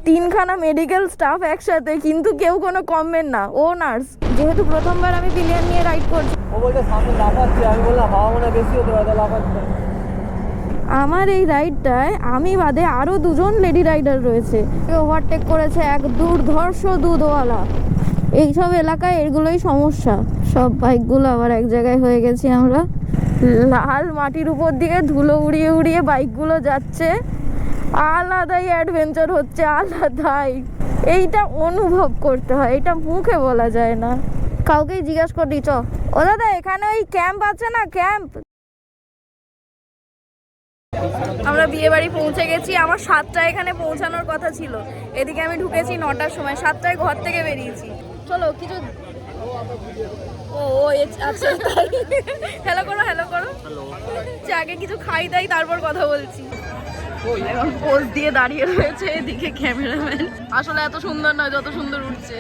3খানা medical staff একসাথে, কিন্তু কেউ কোনো কমেন্ট না, ও নার্স। যেহেতু প্রথমবার আমি পিলিয়ন নিয়ে রাইড করছি, ও বলছে সামনে লাফাচ্ছে, আমি বললাম হাওয়া মনে বেশি হতে পারে, লাফাচ্ছে। আমার এই রাইডটায় আমি বাদে আরও 2জন লেডি রাইডার রয়েছে। ওভারটেক করেছে এক দুর্ধর্ষ দুধওয়ালা। এইসব এলাকায় এগুলোই সমস্যা। সব বাইকগুলো আবার এক জায়গায় হয়ে গেছি আমরা। লাল মাটির উপর দিকে ধুলো উড়িয়ে উড়িয়ে বাইকগুলো যাচ্ছে, আলাদাই অ্যাডভেঞ্চার হচ্ছে, আলাদাই। এইটা অনুভব করতে হয়, এটা মুখে বলা যায় না। কাউকেই জিজ্ঞাসা করি, চ ও দাদা এখানে ওই ক্যাম্প আছে না, ক্যাম্প। আমরা বিয়ে বাড়ি পৌঁছে গেছি। আমার 7টায় এখানে পৌঁছানোর কথা ছিল, এদিকে আমি ঢুকেছি 9টার সময়, 7টায় ঘর থেকে বেরিয়েছি। চলো কিছু ও আচ্ছা হ্যালো করো, হ্যালো করো। আগে কিছু খাই দাই, তারপর কথা বলছি। এখন পোজ দিয়ে দাঁড়িয়ে রয়েছে এদিকে ক্যামেরাম্যান। আসলে এত সুন্দর নয় যত সুন্দর উঠছে।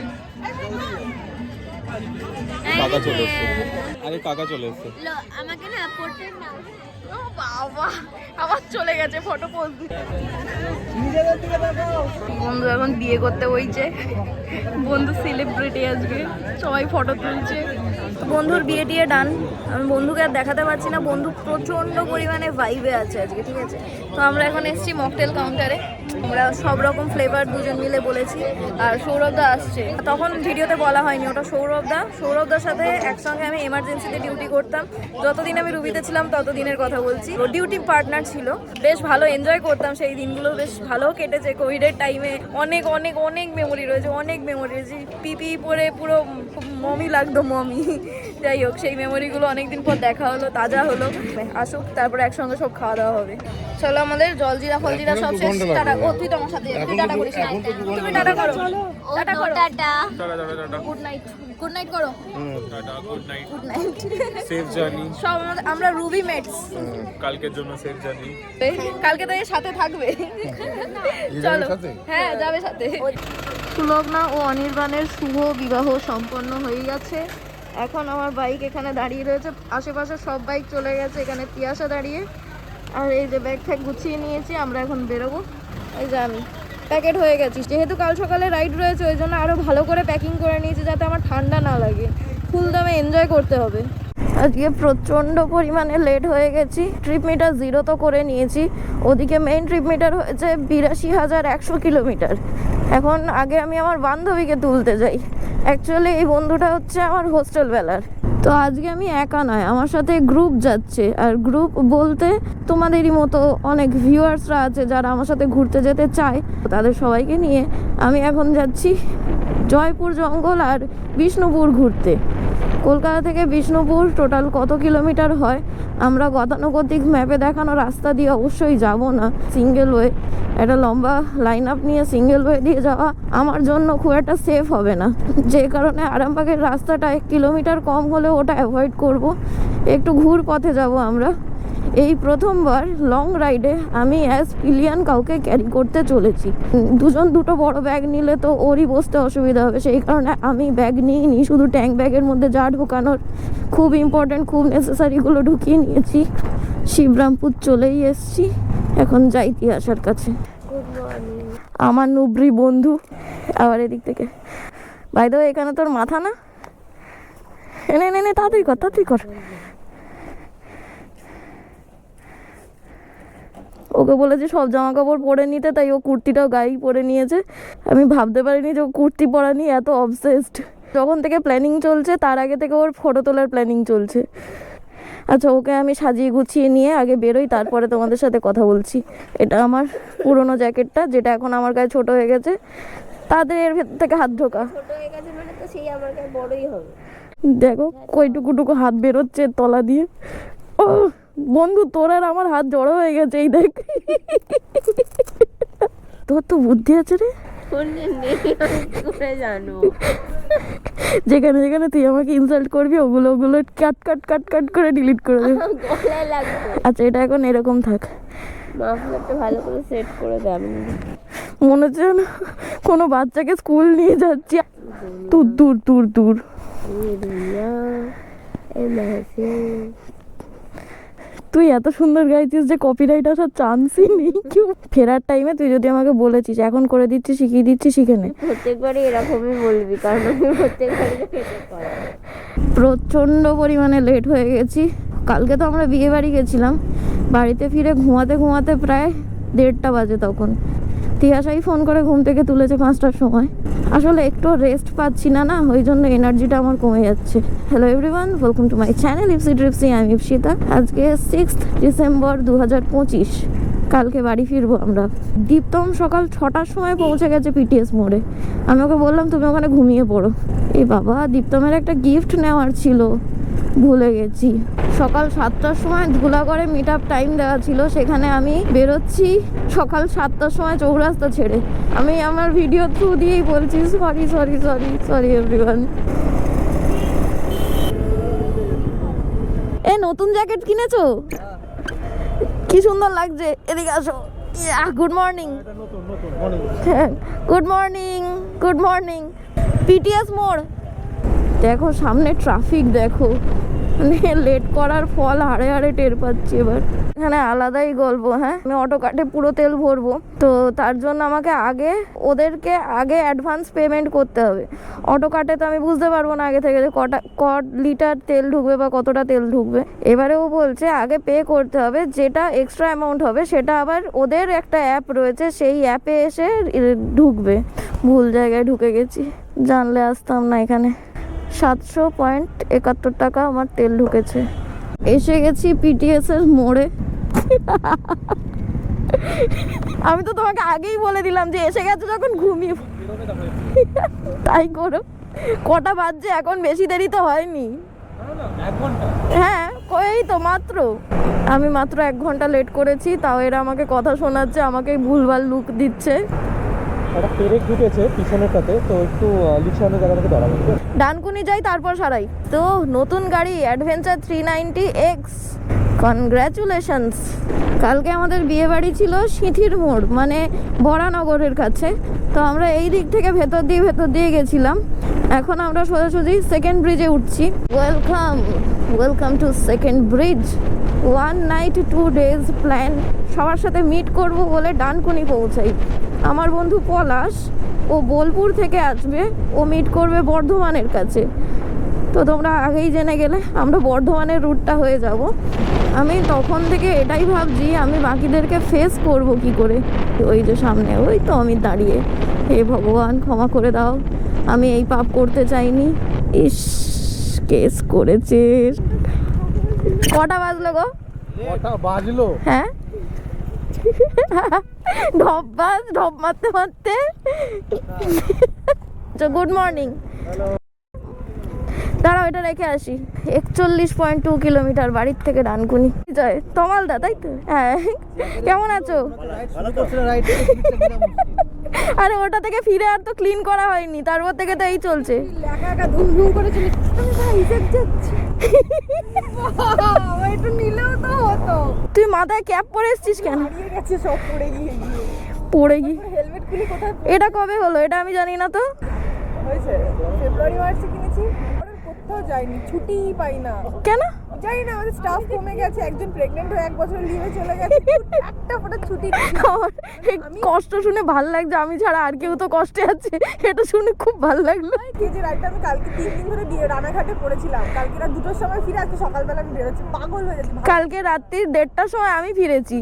কাকা চলে এসেছে। আরে কাকা চলে এসেছে। আমাকে না পোর্ট্রেট নাও। ও বাবা, আবার চলে গেছে ফটো পোজ দিতে। বন্ধু এখন বিয়ে করতে বইছে, বন্ধু সেলিব্রিটি আজকে, সবাই ফটো তুলছে। বন্ধুর বিয়ে টিয়ে ডান। আমি বন্ধুকে আর দেখাতে পারছি না, বন্ধু প্রচণ্ড পরিমাণে ভাইবে আছে আজকে, ঠিক আছে। তো আমরা এখন এসেছি মকটেল কাউন্টারে। আমরা সব রকম ফ্লেভার দুজন মিলে বলেছি। আর সৌরভদা আসছে, তখন ভিডিওতে বলা হয়নি, ওটা সৌরভদার সাথে একসঙ্গে আমি এমার্জেন্সিতে ডিউটি করতাম। যতদিন আমি রুবিতে ছিলাম ততদিনের কথা বলছি। ও ডিউটি পার্টনার ছিল, বেশ ভালো এনজয় করতাম সেই দিনগুলো, বেশ ভালো কেটেছে। কোভিডের টাইমে অনেক অনেক অনেক মেমোরি রয়েছে, অনেক মেমোরি রয়েছে। পিপি পরে পুরো মমি লাগতো, মমি। যাই হোক, সেই মেমোরিগুলো অনেকদিন পর দেখা হলো, তাজা হলো। আসুক, তারপরে একসঙ্গে সব খাওয়া দাওয়া হবে। চলো, আমাদের জলজিরা ফলজিরা সব শেষ। টাটা। ও তুই তো আমার সাথে, তুই টাটা করিস না, তুমি টাটা করো। টাটা করো, tata. Good night, good night করো। Tata, good night, good night, safe journey. সব আমরা রুবি মেটস। কালকের জন্য সেফ জার্নি। কালকে তো এর সাথে থাকবে। চলো, হ্যাঁ যাবে সাথে। সুলগ্না ও অনির্বাণের শুভ বিবাহ সম্পন্ন হয়ে গেছে। এখন আমার বাইক এখানে দাঁড়িয়ে রয়েছে, আশেপাশে সব বাইক চলে গেছে, এখানে তিয়াশা দাঁড়িয়ে। আর এই যে ব্যাগ ফ্যাগ গুছিয়ে নিয়েছি, আমরা এখন বেরোবো। এই যে আমি প্যাকেট হয়ে গেছি, যেহেতু কাল সকালে রাইড রয়েছে ওই জন্য আরও ভালো করে প্যাকিং করে নিয়েছি, যাতে আমার ঠান্ডা না লাগে। ফুল দামে এনজয় করতে হবে। আজকে প্রচণ্ড পরিমাণে লেট হয়ে গেছি। ট্রিপ মিটার 0 তো করে নিয়েছি, ওদিকে মেইন ট্রিপ মিটার হয়েছে 82,100 কিলোমিটার। এখন আগে আমি আমার বান্ধবীকে তুলতে যাই। অ্যাকচুয়ালি এই বন্ধুটা হচ্ছে আমার হোস্টেল বেলার। তো আজকে আমি একা নয়, আমার সাথে গ্রুপ যাচ্ছে। আর গ্রুপ বলতে তোমাদেরই মতো অনেক ভিউয়ার্সরা আছে যারা আমার সাথে ঘুরতে যেতে চায়, তাদের সবাইকে নিয়ে আমি এখন যাচ্ছি জয়পুর জঙ্গল আর বিষ্ণুপুর ঘুরতে। কলকাতা থেকে বিষ্ণুপুর টোটাল কত কিলোমিটার হয় আমরা গতানুগতিক ম্যাপে দেখানো রাস্তা দিয়ে অবশ্যই যাব না, সিঙ্গেল ওয়ে। একটা লম্বা লাইন আপ নিয়ে সিঙ্গেল ওয়ে দিয়ে যাওয়া আমার জন্য খুব একটা সেফ হবে না, যে কারণে আরামবাগের রাস্তাটা 1 কিলোমিটার কম হলে ওটা অ্যাভয়েড করব। একটু ঘুর পথে যাব আমরা। এই প্রথমবার লং রাইডে আমি অ্যাজ পিলিয়ন কাউকে ক্যারি করতে চলেছি। দুজন দুটো বড় ব্যাগ নিলে তো ওরই বসতে অসুবিধা হবে, সেই কারণে আমি ব্যাগ নিইনি, শুধু ট্যাঙ্ক ব্যাগের মধ্যে যা ঢোকানোর খুব ইম্পর্টেন্ট, খুব নেসেসারিগুলো ঢুকিয়ে নিয়েছি। শিবরামপুর চলেই এসছি, এখন যাই তিয়াশার কাছে। আমার নুবরি বন্ধু আবার এদিক থেকে। ভাই তো এখানে তোর মাথা না, এনে নে তাড়াতাড়ি কর, তাড়াতাড়ি কর। ওকে বলেছি সব জামা কাপড় পরে নিতে, তাই ও কুর্তিটাও গায়েই পরে নিয়েছে। আমি ভাবতে পারিনি যে ও কুর্তি পরা নিয়ে এত অবসেসড। যখন থেকে প্ল্যানিং চলছে তার আগে থেকে ওর ফটো তোলার প্ল্যানিং চলছে। আচ্ছা, ওকে আমি সাজিয়ে গুছিয়ে নিয়ে আগে বেরোই, তারপরে তোমাদের সাথে কথা বলছি। এটা আমার পুরনো জ্যাকেটটা, যেটা এখন আমার গায়ে ছোট হয়ে গেছে। তাদের এর ভেতর থেকে হাত ঢোকা, ছোট হয়ে গেছে মানে তো সেই আমার কাছে বড়ই হবে। দেখো কইটুকুটুকু হাত বেরোচ্ছে তলা দিয়ে। ও বন্ধু, তোর আর আমার হাত জড়ো হয়ে গেছে, এই দেখ। তোর তো বুদ্ধি আছে রে, জানো যেখানে যেখানে তুই আমাকে ইনসাল্ট করবি ওগুলো কাট কাট কাট কাট করে ডিলিট করে দেব। গলায় লাগবে। আচ্ছা, এটা এখন এরকম থাক। মাফলারটা ভালো করে সেট করে দে। আমি মনে হচ্ছে না কোনো বাচ্চাকে স্কুল নিয়ে যাচ্ছি। দূর দূর দূর দূর। তুই এত সুন্দর গাইছিস যে কপিরাইট আসার চান্সই নেই। কেউ ফেরার টাইমে তুই যদি আমাকে বলেছিস এখন করে দিচ্ছি, শিখিয়ে দিচ্ছি, শিখে নে। প্রত্যেকবারই এরকমই বলবি, কারণ আমি প্রত্যেকবারই খেতে পারি। প্রচণ্ড পরিমাণে লেট হয়ে গেছি। কালকে তো আমরা বিয়ে বাড়ি গেছিলাম, বাড়িতে ফিরে ঘুমাতে ঘুমাতে প্রায় 1:30 বাজে। তখন তিয়াশাই ফোন করে ঘুম থেকে তুলেছে 5টার সময়। আসলে একটু রেস্ট পাচ্ছি না, ওই জন্য এনার্জিটা আমার কমে যাচ্ছে। Hello everyone, welcome to my channel Ipsy Tripsy. আমি ইপসিতা। আজকে 6 ডিসেম্বর 2025। কালকে বাড়ি ফিরবো আমরা। দীপ্তম সকাল 6টার সময় পৌঁছে গেছে পিটিএস মোড়ে। আমি ওকে বললাম তুমি ওখানে ঘুমিয়ে পড়ো। এই বাবা, দীপ্তমের একটা গিফট নেওয়ার ছিল, ভুলে গেছি। সকাল 7টার সময় ধুলাগড়ে মিট আপ টাইম দেওয়া ছিল, সেখানে আমি বেরোচ্ছি সকাল 7টার সময় চৌরাস্তা ছেড়ে। আমি আমার ভিডিও থ্রু দিয়েই বলছি sorry sorry sorry sorry everyone. এ নতুন জ্যাকেট কিনেছো? কি সুন্দর লাগছে, এদিকে আসো। Good morning. Good morning, good morning. PTS মোড় দেখো, সামনে ট্রাফিক দেখো, মানে লেট করার ফল হাড়ে হাড়ে টের পাচ্ছি এবার। এখানে আলাদাই গল্প। হ্যাঁ, আমি অটো কাটে পুরো তেল ভরবো, তো তার জন্য আমাকে ওদেরকে আগে অ্যাডভান্স পেমেন্ট করতে হবে। অটো কাটে তো আমি বুঝতে পারবো না আগে থেকে যে ক লিটার তেল ঢুকবে বা কতটা তেল ঢুকবে। এবারে ও বলছে আগে পে করতে হবে, যেটা এক্সট্রা অ্যামাউন্ট হবে সেটা আবার ওদের একটা অ্যাপ রয়েছে, সেই অ্যাপে এসে ঢুকবে। ভুল জায়গায় ঢুকে গেছি, জানলে আসতাম না এখানে। 700.71 টাকা আমার তেল ঢুকেছে। এসে গেছি পিটিএস এর মোড়ে। আমি তো তোমাকে আগেই বলে দিলাম যে এসে গেছে যখন ঘুমিয়ে তাই করো। কটা বাজছে এখন? বেশি দেরি তো হয়নি। হ্যাঁ, এই তো মাত্র। আমি মাত্র 1 ঘন্টা লেট করেছি, তাও এরা আমাকে কথা শোনাচ্ছে, আমাকে ভুলভাল লুক দিচ্ছে। একটা পেরেক ঢুকেছে পিছনেরটাতে, তো একটু লিচানোর জায়গা থেকে দাঁড়াবো। ডানকুনি যাই তারপর সারাই। তো নতুন গাড়ি অ্যাডভেঞ্চার 390X, কনগ্র্যাচুলেশনস। কালকে আমাদের বিয়ে বাড়ি ছিল সিঁথির মোড়, মানে বরানগরের কাছে। তো আমরা এই দিক থেকে ভেতর দিয়ে গেছিলাম। এখন আমরা সোজাসুজি সেকেন্ড ব্রিজে উঠছি। Welcome, welcome to second bridge. 1 night 2 days plan. সবার সাথে মিট করব বলে ডানকুনি পৌঁছাই। আমার বন্ধু পলাশ, ও বোলপুর থেকে আসবে, ও মিট করবে বর্ধমানের কাছে। তো তোমরা আগেই জেনে গেলে আমরা বর্ধমানের রুটটা হয়ে যাব। আমি তখন থেকে এটাই ভাবছি আমি বাকিদেরকে ফেস করব কি করে। ওই যে সামনে, ওই তো আমি দাঁড়িয়ে। হে ভগবান, ক্ষমা করে দাও, আমি এই পাপ করতে চাইনি। ইস, কেস করেছে। কটা বাজলো গো? কটা বাজলো? হ্যাঁ, ঢপ মারতে মারতে। Good morning. দাঁড়াও, এটা রেখে আসি। 41.2 কিলোমিটার বাড়ির থেকে ডানকুনি। জয় তমালদা, তাই তো? হ্যাঁ, কেমন আছো? আরে ওটা থেকে ফিরে আর তো ক্লিন করা হয়নি, তারপর থেকে তো এই চলছে। তুই মাথায় ক্যাপ পরে এসছিস কেন? পড়ে গিয়ে এটা কবে হলো? এটা আমি জানি না তো। ফেব্রুয়ারি মার্চে কিনেছি, কোথাও যাইনি, ছুটিই পাই না। কেন জানি না, আমাদের স্টাফ কমে গেছে, একজন প্রেগনেন্ট হয়ে 1 বছর লিভে চলে গেছে, একটা ফোটা ছুটি নেই। আমার কষ্ট শুনে ভাল লাগছে, আমি ছাড়া আর কেউ তো কষ্টে আছে, এটা শুনে খুব ভাল লাগলো। এই যে রাইডটা আমি কালকে 3 দিন ধরে রানাঘাটে পড়েছিলাম, কালকে রাত 2টোর সময় ফিরে, আজকে সকালবেলা আমি বেরোচ্ছি, পাগল হয়ে যাচ্ছি। কালকে রাত্রি 1:30টার সময় আমি ফিরেছি।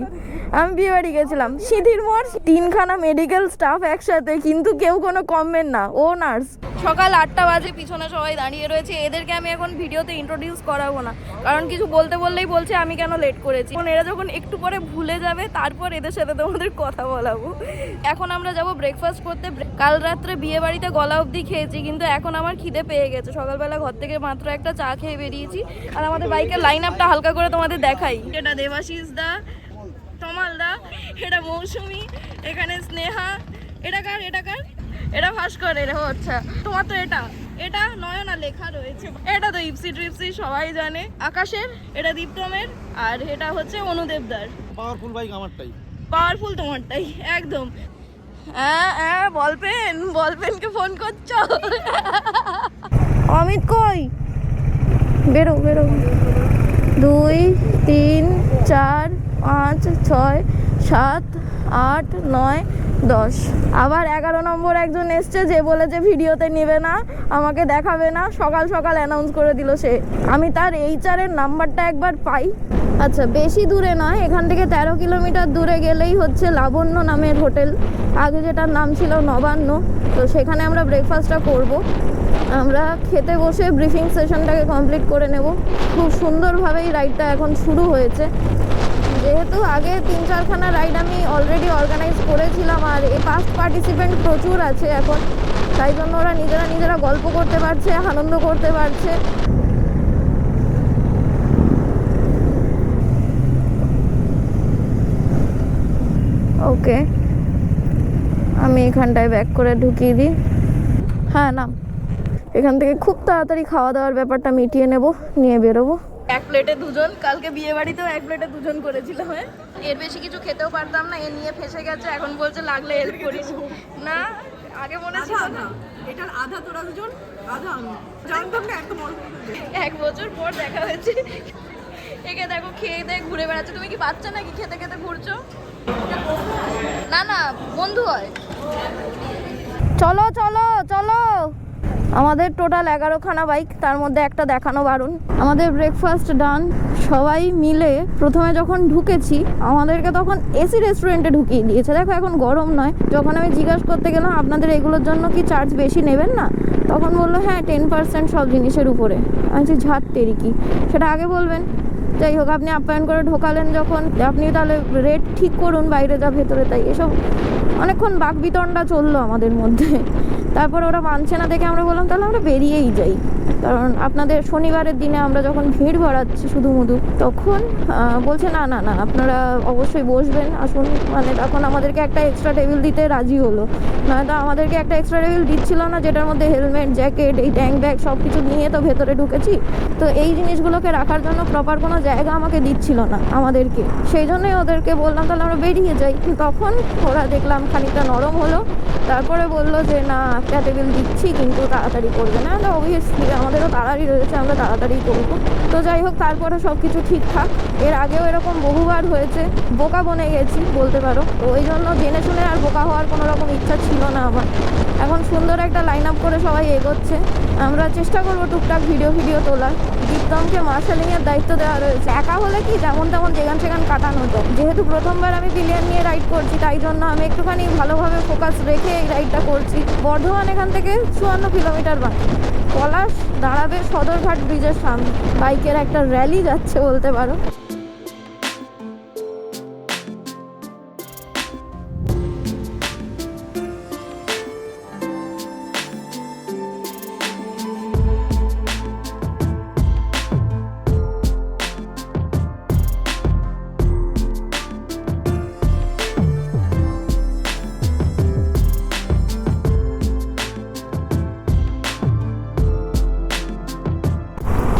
আমি বিয়ে বাড়ি গেছিলাম সিঁথির মোড়, 3খানা মেডিকেল স্টাফ একসাথে, কিন্তু কেউ কোনো কমেন্ট না, ও নার্স। সকাল 8টা বাজে, পিছনে সবাই দাঁড়িয়ে রয়েছে। এদেরকে আমি এখন ভিডিওতে ইন্ট্রোডিউস করাবো না, কারণ কিছু বলতে বললেই বলছে আমি কেন লেট করেছি। এখন এরা যখন একটু পরে ভুলে যাবে, তারপর এদের সাথে তোমাদের কথা বলাবো। এখন আমরা যাব ব্রেকফাস্ট করতে। কাল রাত্রে বিয়ে বাড়িতে গলা অবধি খেয়েছি, কিন্তু এখন আমার খিদে পেয়ে গেছে। সকালবেলা ঘর থেকে মাত্র একটা চা খেয়ে বেরিয়েছি। আর আমাদের বাইকের লাইন আপটা হালকা করে তোমাদের দেখাই। এটা দেবাশিস দা, তমাল দা, এটা মৌসুমি, এখানে স্নেহা, এটা কার, এটা ভাস্কর। আচ্ছা, তোমার তো এটা নয়না লেখা রয়েছে। এটা তো ইপসি ট্রিপসি, সবাই জানে। আকাশের, এটা দীপ্তমের, আর এটা হচ্ছে অনুদেবদার। পাওয়ারফুল বাইক আমারটাই। পাওয়ারফুল তোমারটাই, একদম। বলপেনকে ফোন করছো? অমিত কই? বেরো 2, 3 4, 5, 6, 7, 8, 9, 10। আবার 11 নম্বর একজন এসছে যে বলেছে ভিডিওতে নেবে না, আমাকে দেখাবে না, সকাল সকাল অ্যানাউন্স করে দিল সে। আমি তার HR এর নাম্বারটা একবার পাই। আচ্ছা, বেশি দূরে নয়, এখান থেকে 13 কিলোমিটার দূরে গেলেই হচ্ছে লাবণ্য নামের হোটেল, আগে যেটার নাম ছিল নবান্ন। তো সেখানে আমরা ব্রেকফাস্টটা করব। আমরা খেতে বসে ব্রিফিং সেশনটাকে কমপ্লিট করে নেব। খুব সুন্দরভাবেই রাইডটা এখন শুরু হয়েছে। যেহেতু আগে 3-4খানা রাইড আমি অলরেডি অর্গানাইজ করেছিলাম, আর এই পাস্ট পার্টিসিপেন্ট প্রচুর আছে এখন, তাই জন্য ওরা নিজেরা গল্প করতে পারছে, আনন্দ করতে পারছে। ওকে, আমি এখানটায় ব্যাক করে ঢুকিয়ে দিই। হ্যাঁ, না, এখান থেকে খুব তাড়াতাড়ি খাওয়া দাওয়ার ব্যাপারটা মিটিয়ে নেব, নিয়ে বেরোবো। এক প্লেটে দুজন, কালকে বিয়ে বাড়িতেও এক প্লেটে দুজন করেছিলাম। এর বেশি কিছু খেতেও পারতাম না, এ নিয়ে ফেসে গেছে। এখন বলছে লাগলে হেল্প করিস না, আগে মনে ছিল না। এটার আধা তোরা দুজন, আধা আমি। জানতাম না এত বড়। 1 বছর পর দেখা হয়েছে। একে দেখো খেয়ে দিয়ে ঘুরে বেড়াচ্ছে। তুমি কি বাচ্চা নাকি খেতে খেতে ঘুরছো? না না, বন্ধু হয়। চলো চলো চলো। আমাদের টোটাল 11খানা বাইক, তার মধ্যে একটা দেখানো বারণ। আমাদের ব্রেকফাস্ট ডান। সবাই মিলে প্রথমে যখন ঢুকেছি আমাদেরকে তখন এসি রেস্টুরেন্টে ঢুকিয়ে দিয়েছে। দেখো এখন গরম নয়। যখন আমি জিজ্ঞাসা করতে গেলাম আপনাদের এগুলোর জন্য কি চার্জ বেশি নেবেন না, তখন বললো হ্যাঁ 10% সব জিনিসের উপরে। আমি বলছি ঝাড় তেরি কি, সেটা আগে বলবেন। যাই হোক, আপনি আপ্যায়ন করে ঢোকালেন যখন, আপনি তাহলে রেট ঠিক করুন বাইরে যা ভেতরে তাই। এসব অনেকক্ষণ বাকবিতণ্ডা চললো আমাদের মধ্যে। তারপর ওরা মানছে না দেখে আমরা বললাম তাহলে আমরা বেরিয়েই যাই, কারণ আপনাদের শনিবারের দিনে আমরা যখন ভিড় বাড়াচ্ছি শুধু তখন বলছে না না না আপনারা অবশ্যই বসবেন, আসুন। মানে তখন আমাদেরকে একটা এক্সট্রা টেবিল দিতে রাজি হলো, নয়তো আমাদেরকে একটা এক্সট্রা টেবিল দিচ্ছিল না, যেটার মধ্যে হেলমেট, জ্যাকেট, এই ট্যাঙ্ক ব্যাগ সব কিছু নিয়ে তো ভেতরে ঢুকেছি। তো এই জিনিসগুলোকে রাখার জন্য প্রপার কোনো জায়গা আমাকে দিচ্ছিল না আমাদেরকে, সেই জন্যই ওদেরকে বললাম তাহলে আমরা বেরিয়ে যাই। তখন ওরা দেখলাম খানিকটা নরম হলো, তারপরে বললো যে না একটা টেবিল দিচ্ছি কিন্তু তাড়াতাড়ি করবে না। অবভিয়াসলি আমাদেরও তাড়াতাড়ি রয়েছে, আমরা তাড়াতাড়ি করবো। তো যাই হোক, তারপরে সব কিছু ঠিকঠাক। এর আগেও এরকম বহুবার হয়েছে, বোকা বনে গেছি বলতে পারো। তো ওই জন্য জেনে শুনে আর বোকা হওয়ার কোনো রকম ইচ্ছা ছিল না আমার। এখন সুন্দর একটা লাইন আপ করে সবাই এগোচ্ছে। আমরা চেষ্টা করবো টুকটাক ভিডিও তোলার। দীপ্তমকে মার্শালিংয়ের দায়িত্ব দেওয়া রয়েছে। একা হলে কি যেমন তেমন যেখান সেখান কাটানো হতো, যেহেতু প্রথমবার আমি পিলিয়ন নিয়ে রাইড করছি তাই জন্য আমি একটুখানি ভালোভাবে ফোকাস রেখে এই রাইডটা করছি। বর্ধমান এখান থেকে 54 কিলোমিটার বাকি। পলাশ দাঁড়াবে সদরঘাট ব্রিজের সামনে, বাইকের একটা র্যালি যাচ্ছে বলতে পারো।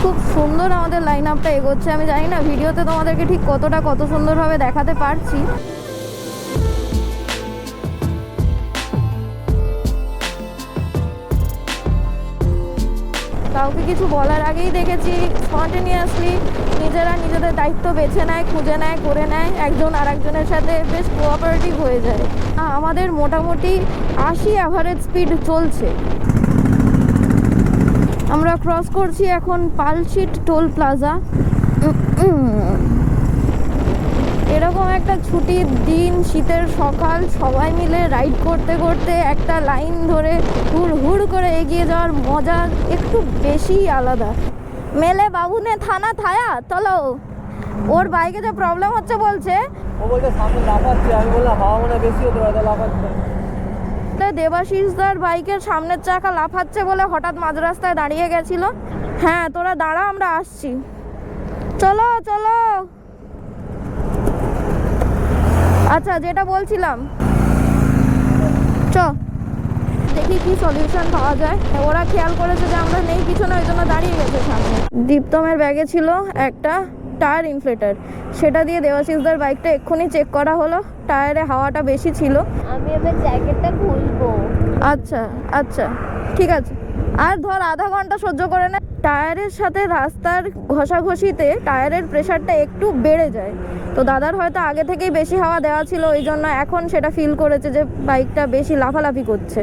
খুব সুন্দর আমাদের লাইন আপটা এগোচ্ছে। আমি জানি না ভিডিওতে তোমাদেরকে ঠিক কত সুন্দরভাবে দেখাতে পারছি। কাউকে কিছু বলার আগেই দেখেছি স্পন্টেনিয়াসলি নিজেরা নিজেদের দায়িত্ব বেছে নেয়, খুঁজে নেয়, করে নেয়, একজন আর একজনের সাথে বেশ কোঅপারেটিভ হয়ে যায়। আমাদের মোটামুটি 80 অ্যাভারেজ স্পিড চলছে। আমরা ক্রস করছি এখন পালশিট টোল প্লাজা। এরকম একটা ছুটির দিন, শীতের সকাল, সবাই মিলে রাইড করতে করতে একটা লাইন ধরে হুড় করে এগিয়ে যাওয়ার মজা একটু বেশিই আলাদা। মেলে বাবু নে থানা থায়া চলো। ওর বাইকে যে প্রবলেম হচ্ছে বলছে, ও বলছে সামনে লাফাচ্ছে, আমি বললাম হাওয়া মনে বেশি হতে পারে, লাফাচ্ছে। দেবাশিসদার বাইকের সামনের চাকা লাফাচ্ছে বলে হঠাৎ মাঝ রাস্তায় দাঁড়িয়ে গেছিল। হ্যাঁ তোরা দাঁড়া, আমরা আসছি, চলো চলো। আচ্ছা যেটা বলছিলাম, চ দেখি কি সলিউশন পাওয়া যায়। ওরা খেয়াল করেছে যে আমরা নেই পিছনে, ওই জন্য দাঁড়িয়ে গেছে সামনে। দীপ্তমের ব্যাগে ছিল একটা টায়ার ইনফ্লেটার, সেটা দিয়ে দেবাশিসদার বাইকটা এক্ষুনি চেক করা হলো, টায়ারে হাওয়াটা বেশি ছিল। আমি এবার জ্যাকেটটা খুলবো। আচ্ছা আচ্ছা ঠিক আছে, আর ধর আধা ঘন্টা সহ্য করে না। টায়ারের সাথে রাস্তার ঘষাঘষিতে টায়ারের প্রেশারটা একটু বেড়ে যায়। তো দাদার হয়তো আগে থেকেই বেশি হাওয়া দেওয়া ছিল, ওই জন্য এখন সেটা ফিল করেছে যে বাইকটা বেশি লাফালাফি করছে।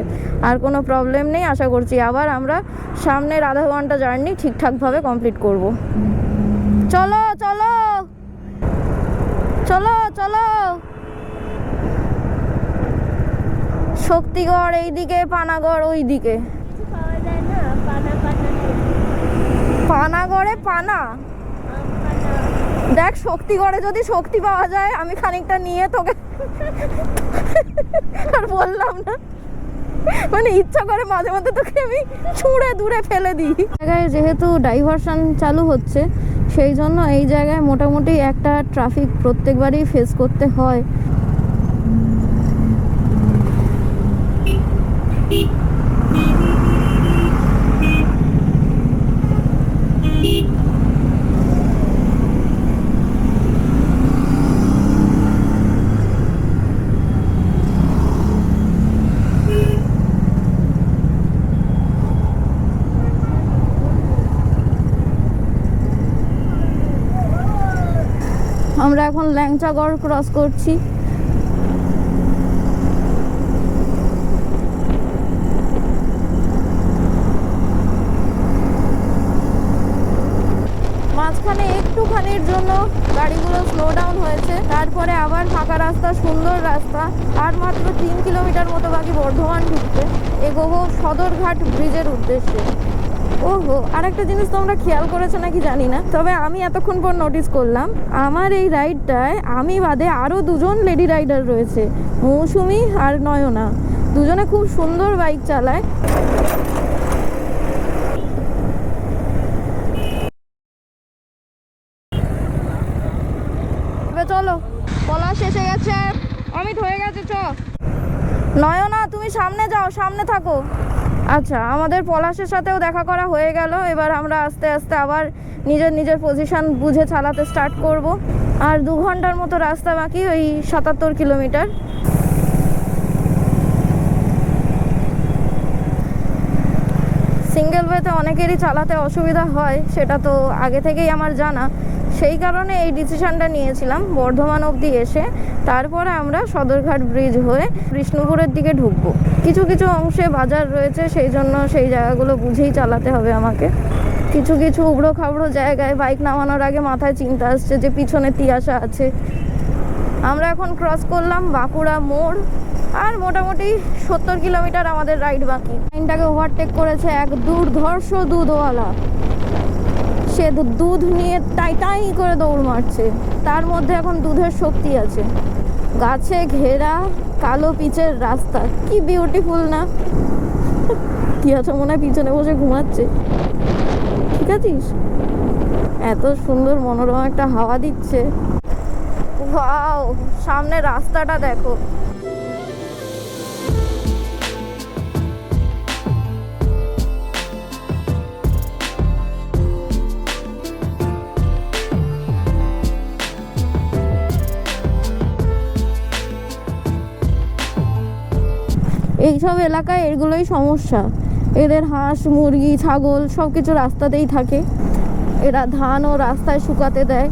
আর কোনো প্রবলেম নেই, আশা করছি আবার আমরা সামনের আধা ঘন্টা জার্নি ঠিকঠাকভাবে কমপ্লিট করব। চলো চলো চলো চলো। শক্তিগড় এইদিকে, পানাগড় ওইদিকে। পাওয়া যায় না, পানা পানা পানাগড়ে পানা দেখ, শক্তিগড়ে যদি শক্তি পাওয়া যায় আমি খানিকটা নিয়ে তোকে আর বললাম না, মানে ইচ্ছা করে মাঝে মধ্যে তোকে আমি ছুঁড়ে দূরে ফেলে দিই। জায়গায় যেহেতু ডাইভারশন চালু হচ্ছে সেই জন্য এই জায়গায় মোটামুটি একটা ট্রাফিক প্রত্যেকবারই ফেস করতে হয়। আমরা এখন ল্যাংচাগড় ক্রস করছি। মাঝখানে একটুখানির জন্য গাড়িগুলো স্লো ডাউন হয়েছে, তারপরে আবার ফাঁকা রাস্তা, সুন্দর রাস্তা। আর মাত্র 3 কিলোমিটার মতো বাকি বর্ধমান ঢুকতে, এগোবো সদরঘাট ব্রিজের উদ্দেশ্যে। ওহো, আরেকটা জিনিস তোমরা খেয়াল করেছো নাকি জানি না, তবে আমি এতক্ষণ পর নোটিস করলাম আমার এই রাইডটায় আমি বাদে আরও 2জন লেডি রাইডার রয়েছে, মৌসুমি আর নয়না। দুজনে খুব সুন্দর বাইক চালায়। চলো, পলাশ এসে গেছে, অমিত হয়ে গেছে। চ নয়না, তুমি সামনে যাও, সামনে থাকো। আচ্ছা, আমাদের পলাশের সাথেও দেখা করা হয়ে গেল। এবার আমরা আস্তে আস্তে আবার নিজের নিজের পজিশন বুঝে চালাতে স্টার্ট করব। আর 2 ঘন্টার মতো রাস্তা বাকি, ওই 77 কিলোমিটার। সিঙ্গেল ওয়েতে অনেকেরই চালাতে অসুবিধা হয়, সেটা তো আগে থেকেই আমার জানা। সেই কারণে এই ডিসিশনটা নিয়েছিলাম বর্ধমান অবধি এসে তারপরে আমরা সদরঘাট ব্রিজ হয়ে বিষ্ণুপুরের দিকে ঢুকবো। কিছু কিছু অংশে বাজার রয়েছে, সেই জন্য সেই জায়গাগুলো বুঝেই চালাতে হবে আমাকে। কিছু কিছু উবড়ো খাবড়ো জায়গায় বাইক নামানোর আগে মাথায় চিন্তা আসছে যে পিছনে তিয়াশা আছে। আমরা এখন ক্রস করলাম বাঁকুড়া মোড়, আর মোটামুটি 70 কিলোমিটার আমাদের রাইড বাকি। লাইনটাকে ওভারটেক করেছে এক দুর্ধর্ষ দুধওয়ালা। সে দুধ নিয়ে টাই টাই করে দৌড় মারছে, তার মধ্যে এখন দুধের শক্তি আছে। গাছে ঘেরা কালো পিচের রাস্তা, কি বিউটিফুল না? কি আছে, মনে হয় পিছনে বসে ঘুমাচ্ছে। ঠিক আছিস? এত সুন্দর মনোরম একটা হাওয়া দিচ্ছে। ওয়াও, সামনে রাস্তাটা দেখো। এইসব এলাকায় এগুলোই সমস্যা। এদের হাঁস, মুরগি, ছাগল সব কিছু রাস্তাতেই থাকে। এরা ধানও রাস্তায় শুকাতে দেয়।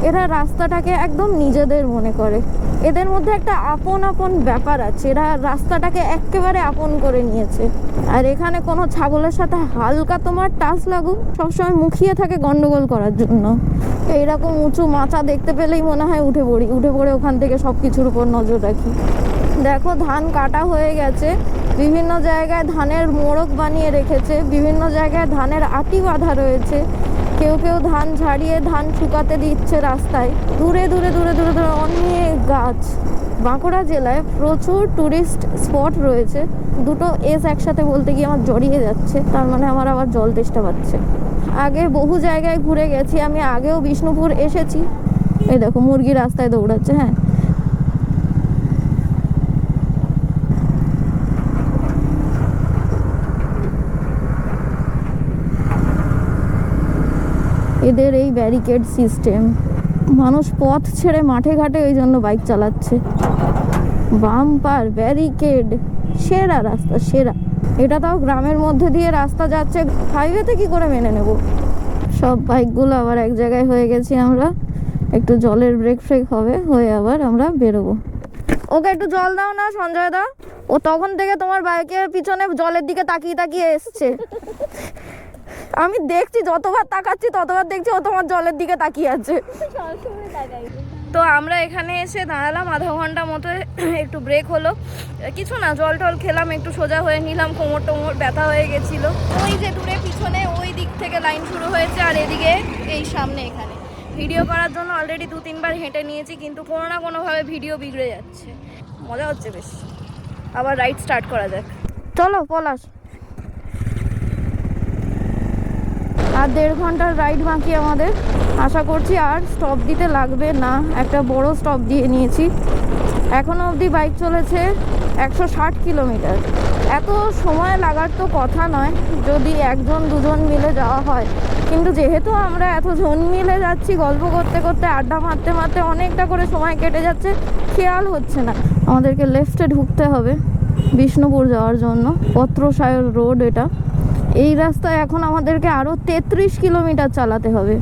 এরা রাস্তাটাকে একদম নিজেদের মনে করে। এদের মধ্যে একটা আপন আপন ব্যাপার আছে, এরা রাস্তাটাকে একেবারে আপন করে নিয়েছে। আর এখানে কোনো ছাগলের সাথে হালকা তোমার টাচ লাগুক, সবসময় মুখিয়ে থাকে গন্ডগোল করার জন্য। এইরকম উঁচু মাচা দেখতে পেলেই মনে হয় উঠে পড়ে ওখান থেকে সব কিছুর উপর নজর রাখি। দেখো, ধান কাটা হয়ে গেছে, বিভিন্ন জায়গায় ধানের মোড়ক বানিয়ে রেখেছে, বিভিন্ন জায়গায় ধানের আটি বাঁধা রয়েছে। কেউ কেউ ধান ঝাড়িয়ে ধান শুকাতে দিচ্ছে রাস্তায়। দূরে দূরে দূরে দূরে দূরে অনেক গাছ। বাঁকুড়া জেলায় প্রচুর টুরিস্ট স্পট রয়েছে। দুটো এস একসাথে বলতে গিয়ে আমার জড়িয়ে যাচ্ছে, তার মানে আমার আবার জল তেষ্টা পাচ্ছে। আগে বহু জায়গায় ঘুরে গেছি আমি, আগেও বিষ্ণুপুর এসেছি। এই দেখো, মুরগি রাস্তায় দৌড়াচ্ছে। হ্যাঁ, এদের এই ব্যারিকেড সিস্টেম। মানুষ পথ ছেড়ে মাঠে ঘাটে ওই জন্য বাইক চালাচ্ছে। বাম্পার, ব্যারিকেড, সেরা রাস্তা, সেরা। এটা তাও গ্রামের মধ্যে দিয়ে রাস্তা যাচ্ছে, হাইওয়েতে কি করে মেনে নেব। সব বাইকগুলো আবার এক জায়গায় হয়ে গেছি আমরা, একটু জলের ব্রেক ফ্রেক হবে, হয়ে আবার আমরা বেরোবো। ওকে একটু জল দাও না সঞ্জয় দা, ও তখন থেকে তোমার বাইকের পিছনে জলের দিকে তাকিয়ে তাকিয়ে এসছে। আমি দেখছি, যতবার তাকাচ্ছি ততবার দেখছি ও তোমার জলের দিকে তাকিয়ে আছে। তো আমরা এখানে এসে দাঁড়ালাম আধা ঘন্টা মতো, একটু ব্রেক হলো, কিছু না, জল টল খেলাম, একটু সোজা হয়ে নিলাম, কোমর টোমর ব্যথা হয়ে গেছিলো। ওই যে দূরে পিছনে ওই দিক থেকে লাইন শুরু হয়েছে, আর এদিকে এই সামনে এখানে ভিডিও করার জন্য অলরেডি 2-3 বার হেঁটে নিয়েছি, কিন্তু কোনো না কোনোভাবে ভিডিও বিগড়ে যাচ্ছে। মজা হচ্ছে বেশ। আবার রাইড স্টার্ট করা যাক, চলো পলাশ। আর 1.5 ঘন্টার রাইড বাকি আমাদের, আশা করছি আর স্টপ দিতে লাগবে না। একটা বড় স্টপ দিয়ে নিয়েছি। এখনো অবধি বাইক চলেছে 160 কিলোমিটার। এত সময় লাগার তো কথা নয় যদি 1-2 মিলে যাওয়া হয়, কিন্তু যেহেতু আমরা এতজন মিলে যাচ্ছি, গল্প করতে করতে আড্ডা মারতে মারতে অনেকটা করে সময় কেটে যাচ্ছে, খেয়াল হচ্ছে না। আমাদেরকে লেফটে ঢুকতে হবে বিষ্ণুপুর যাওয়ার জন্য, পত্রসায়র রোড এটা। এই রাস্তায় এখন আমাদেরকে আরও 33 কিলোমিটার চালাতে হবে।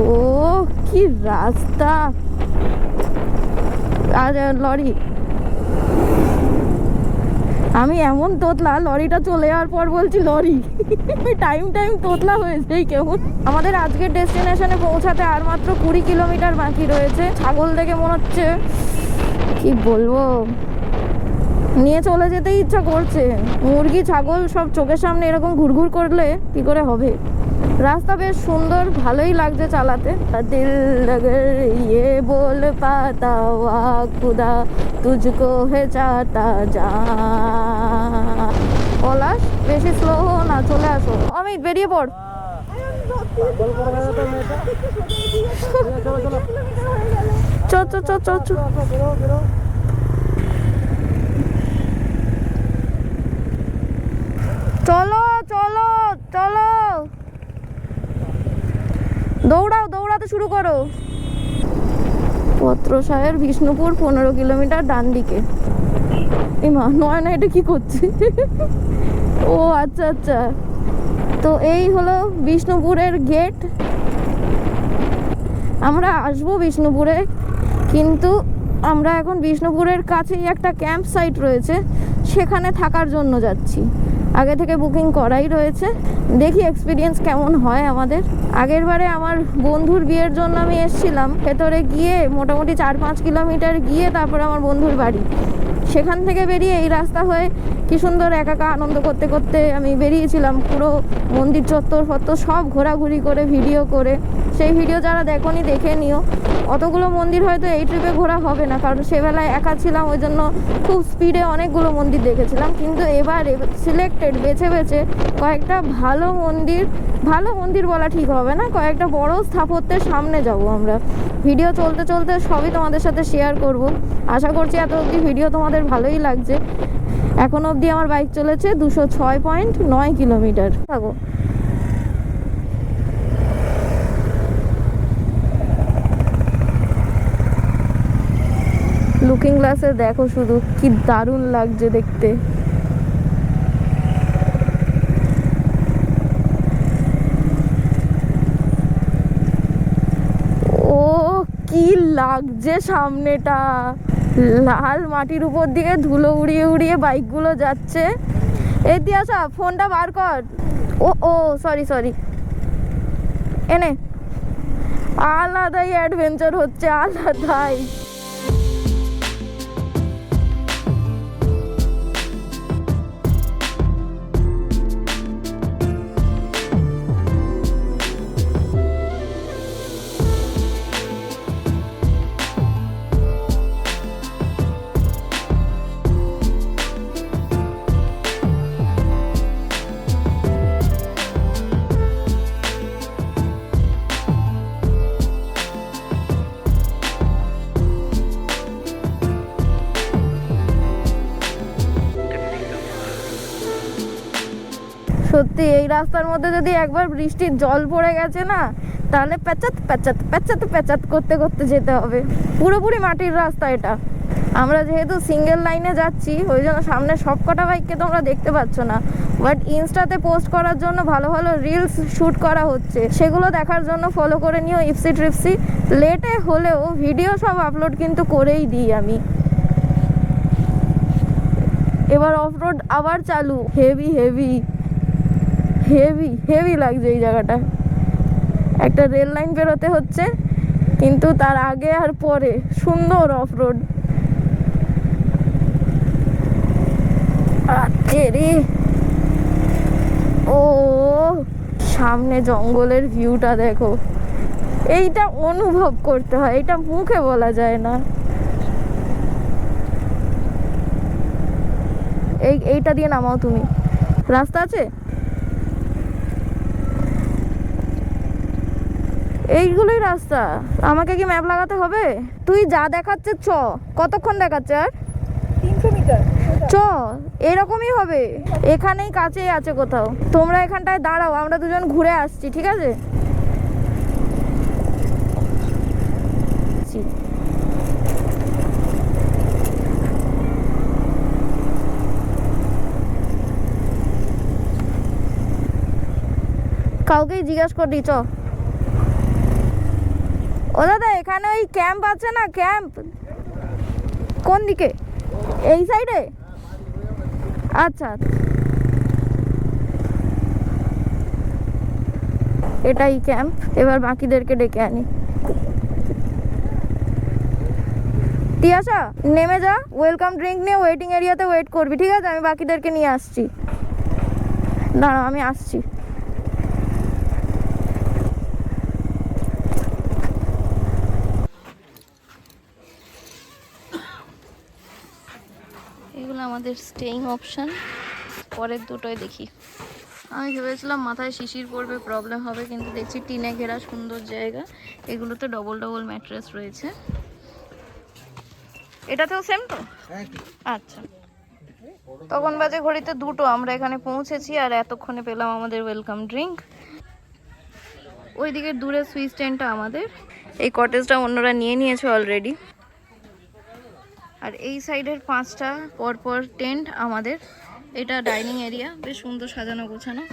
ও কি রাস্তা! আর লরি, আমি এমন তোতলা, লরিটা চলে যাওয়ার পর বলছি লরি, টাইম তোতলা হয়েছে কেমন। আমাদের আজকের ডেস্টিনেশনে পৌঁছাতে আর মাত্র 20 কিলোমিটার বাকি রয়েছে। ছাগল দেখে মনে হচ্ছে, কি বলবো, নিয়ে চলে যেতেই ইচ্ছা করছে। মুরগি ছাগল সব চোখের সামনে এরকম ঘুরঘুর করলে কি করে হবে। রাস্তা বেশ সুন্দর, ভালোই লাগছে চালাতে। দিল লগর ইয়ে বল পাতা ওয়া খুদা তুঝকো হে চাহতা যা। পলাশ বেশি স্লো হো না, চলে আসো। অমিত বেরিয়ে পড়। চ চ চ চ চ। চলো চলো চলো, দৌড়াও, দৌড়াতে শুরু করো। পত্রসায়ের বিষ্ণুপুর 15 কিলোমিটার ডান দিকে। এই মা, নয় না, এটা কি করছে? ও আচ্ছা আচ্ছা, তো এই হলো বিষ্ণুপুরের গেট। আমরা আসবো বিষ্ণুপুরে, কিন্তু আমরা এখন বিষ্ণুপুরের কাছেই একটা ক্যাম্প সাইট রয়েছে, সেখানে থাকার জন্য যাচ্ছি। আগে থেকে বুকিং করাই রয়েছে, দেখি এক্সপিরিয়েন্স কেমন হয় আমাদের। আগের বারে আমার বন্ধুর বিয়ের জন্য আমি এসেছিলাম, ভেতরে গিয়ে মোটামুটি 4-5 কিলোমিটার গিয়ে তারপর আমার বন্ধুর বাড়ি। সেখান থেকে বেরিয়ে এই রাস্তা হয়ে কি সুন্দর একা আনন্দ করতে করতে আমি বেরিয়েছিলাম, পুরো মন্দির চত্বর ফত্বর সব ঘোরাঘুরি করে ভিডিও করে। সেই ভিডিও যারা দেখোনি দেখে নিও। অতগুলো মন্দির হয়তো এই ট্রিপে ঘোরা হবে না, কারণ সেবেলায় একা ছিলাম, ওই জন্য খুব স্পিডে অনেকগুলো মন্দির দেখেছিলাম। কিন্তু এবার সিলেক্টেড বেছে বেছে কয়েকটা ভালো মন্দির বলা ঠিক হবে না, কয়েকটা বড় স্থাপত্যের সামনে যাব আমরা। ভিডিও চলতে চলতে সবই তোমাদের সাথে শেয়ার করব। আশা করছি এত অবধি ভিডিও তোমাদের ভালোই লাগছে। এখন অবধি আমার বাইক চলেছে 206.9 কিলোমিটার। থাকো। লুকিং গ্লাসে দেখো শুধু, কি দারুণ লাগছে দেখতে। ও কি লাগছে সামনেটা, লাল মাটির উপর দিকে ধুলো উড়িয়ে উড়িয়ে বাইকগুলো যাচ্ছে। এই দিয়াশা, ফোনটা বার কর। ও সরি, এনে আলাদাই অ্যাডভেঞ্চার হচ্ছে, আলাদাই। সত্যি এই রাস্তার মধ্যে যদি একবার বৃষ্টির জল পড়ে গেছে না, তাহলে প্যাচাত প্যাচাত প্যাচাত প্যাচাত করতে করতে যেতে হবে। পুরোপুরি মাটির রাস্তা এটা। আমরা যেহেতু সিঙ্গেল লাইনে যাচ্ছি, ওই জন্য সামনে সব কটা বাইককে তোমরা দেখতে পাচ্ছ না, বাট ইনস্টাতে পোস্ট করার জন্য ভালো ভালো রিলস শ্যুট করা হচ্ছে, সেগুলো দেখার জন্য ফলো করে নিও ইপসি ট্রিপসি। লেটে হলেও ভিডিও সব আপলোড কিন্তু করেই দিই আমি। এবার অফ রোড আবার চালু। হেভি হেভি হেভি হেভি লাগছে এই জায়গাটা। একটা রেল লাইন বেরোতে হচ্ছে, কিন্তু তার আগে আর পরে সুন্দর অফ রোড। রে ও সামনে জঙ্গলের ভিউটা দেখো, এইটা অনুভব করতে হয়, এটা মুখে বলা যায় না। এইটা দিয়ে নামাও তুমি, রাস্তা আছে। এইগুলোই রাস্তা। আমাকে কি ম্যাপ লাগাতে হবে? তুই যা দেখাচ্ছে চ, কতক্ষণ দেখাচ্ছে আর? 300 মিটার। চ, এরকমই হবে, এখানেই কাছেই আছে কোথাও। তোমরা এখানটায় দাঁড়াও, আমরা দুজন ঘুরে আসছি, ঠিক আছে? কাউকেই জিজ্ঞাসা করবি, চ। ও দাদা, এখানে ওই ক্যাম্প আছে না, ক্যাম্প কোন দিকে? এই সাইডে? আচ্ছা, এটাই ক্যাম্প। এবার বাকিদেরকে ডেকে আনি। তিয়াশা, নেমে যা, ওয়েলকাম ড্রিঙ্ক নিয়ে ওয়েটিং এরিয়াতে ওয়েট করবি, ঠিক আছে? আমি বাকিদেরকে নিয়ে আসছি। দাঁড়া, আমি আসছি। এগুলো আমাদের স্টেইং অপশান। পরের দুটোয় দেখি। আমি ভেবেছিলাম মাথায় শিশির পড়বে, প্রবলেম হবে, কিন্তু দেখছি টিনে ঘেরা সুন্দর জায়গা। এগুলোতে ডবল ডবল ম্যাট্রেস রয়েছে। এটাতেও সেম তো? আচ্ছা, তখন বাজে ঘড়িতে 2টো। আমরা এখানে পৌঁছেছি আর এতক্ষণে পেলাম আমাদের ওয়েলকাম ড্রিঙ্ক। ওইদিকে দূরে সুইস টেন্টটা আমাদের। এই কটেজটা অন্যরা নিয়ে নিয়েছে অলরেডি। আর এই সাইডের 5টা পরপর টেন্ট আমাদের। এটা ডাইনিং এরিয়া, বেশ সুন্দর সাজানো গোছানো।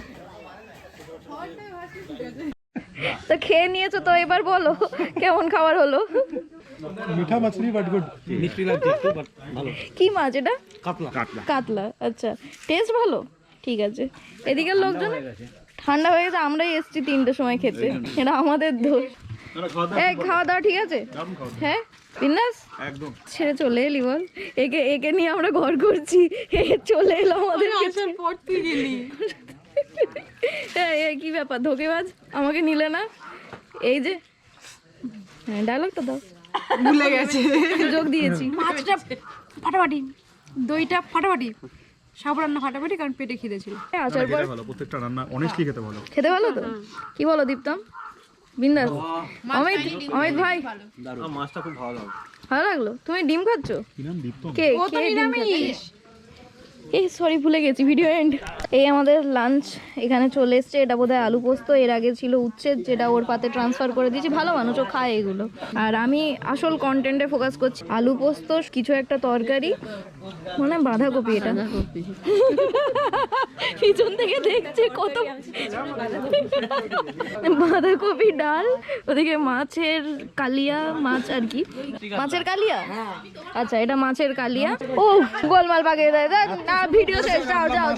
তো খেয়ে নিয়েছো তো, এবার বলো কেমন খাবার হলো? মিঠা মাছলি বাট গুড। মিষ্টি লাগছে একটু, বাট ভালো। কি মাছ এটা? কাতলা। কাতলা, আচ্ছা, টেস্ট ভালো, ঠিক আছে। এদিকের লোকজন ঠান্ডা হয়ে গেছে, আমরাই এসছি 3টের সময় খেতে, এটা আমাদের দোষ। এই খাওয়া দাওয়া ঠিক আছে? হ্যাঁ, বিন্দাস একদম। ছেড়ে চলে এলি বল? একে নিয়ে আমরা ঘর করছি, চলে এলো আমাদের পর তুই গেলি। কি ব্যাপার, ধোকেবাজ, আমাকে নিলে না? এই যে ডায়লগটা দাও। ভুলে গেছে। যোগ দিয়েছি। মাছটা ফাটাফাটি, দইটা ফাটাফাটি, সব রান্না ফাটাফাটি, কারণ পেটে খিদে ছিল। আসার পর ভালো, প্রত্যেকটা রান্না অনেস্টলি খেতে ভালো। খেতে ভালো তো? কি বলো দীপ্তম? বিন্দাস। অমিত ভাই, মাছটা খুব ভালো লাগলো। ভালো লাগলো? তুমি ডিম খাচ্ছ? কে ও তো কে ডিম নিরামিষ। খাচ্ছে? এই সরি, ভুলে গেছি, ভিডিও এন্ড। এই আমাদের লাঞ্চ এখানে চলে এসছে। এটা বোধহয় আলু পোস্ত, এর আগে ছিল উচ্ছেদ, যেটা ওর পাতে ট্রান্সফার করে দিয়েছি। ভালো মানুষ, ও খায় এগুলো। আর আমি আসল কন্টেন্টে ফোকাস করছি। আলু পোস্ত, কিছু একটা তরকারি, মানে বাঁধাকপি। এটা পিছন থেকে দেখছে কত, বাঁধাকপি, ডাল, ওদিকে মাছের কালিয়া, মাছ আর কি, মাছের কালিয়া। আচ্ছা, এটা মাছের কালিয়া। ও গোলমাল পাকিয়ে দেয়, দেখ না, ভিডিও শেষ, যাও যাও।